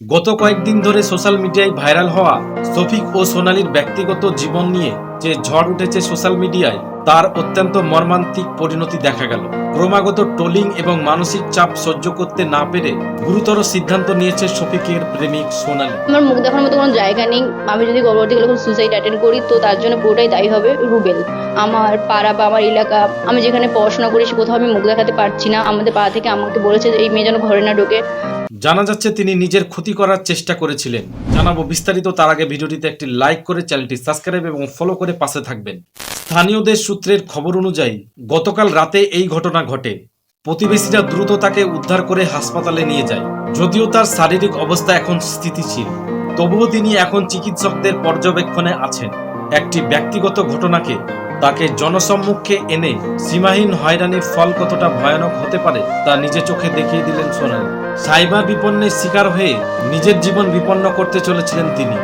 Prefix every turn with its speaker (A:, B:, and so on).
A: গত কয়েকদিন ধরে সোশ্যাল মিডিয়ায় ভাইরাল হওয়া শফিক ও সোনালীর ব্যক্তিগত জীবন নিয়ে যে ঝড় উঠেছে সোশ্যাল মিডিয়ায়, তার অত্যন্ত মর্মান্তিক পরিণতি দেখা গেল। ক্রমাগত ট্রোলিং এবং মানসিক চাপ সহ্য করতে না পেরে গুরুতর সিদ্ধান্ত নিয়েছে শফিকের প্রেমিক সোনালী।
B: আমার মুখ দেখার মতো কোনো জায়গা নেই। আমি যদি পরবর্তীকালে কোনো সুসাইড অ্যাটেন্ড করি তো তার জন্য পুরোটাই দায়ী হবে রুবেল। আমার পাড়া বা আমার এলাকা, আমি যেখানে পড়াশোনা করি কোথাও আমি মুখ দেখাতে পারছি না। আমাদের পাড়া থেকে আমাকে বলেছে যে এই মেয়ে যেন ঘরে না ঢোকে।
A: জানা যাচ্ছে তিনি নিজের ক্ষতি করার চেষ্টা করেছিলেন। জানাবো বিস্তারিত, তার আগে ভিডিওটিতে একটি লাইক করে চ্যানেলটি সাবস্ক্রাইব এবং ফলো করে পাশে থাকবেন। স্থানীয়দের সূত্রের খবর অনুযায়ী গতকাল রাতে এই ঘটনা ঘটে। প্রতিবেশীরা দ্রুত তাকে উদ্ধার করে হাসপাতালে নিয়ে যায়। যদিও তার শারীরিক অবস্থা এখন স্থিতিশীল, তবুও তিনি এখন চিকিৎসকদের পর্যবেক্ষণে আছেন। একটি ব্যক্তিগত ঘটনাকে তাকে জনসম্মুখে এনে সীমাহীন হয়রানির ফল কতটা ভয়ানক হতে পারে তা নিজে চোখে দেখিয়ে দিলেন সোনালী। সাইবার বিপন্নের শিকার হয়ে নিজের জীবন বিপন্ন করতে চলেছিলেন তিনি।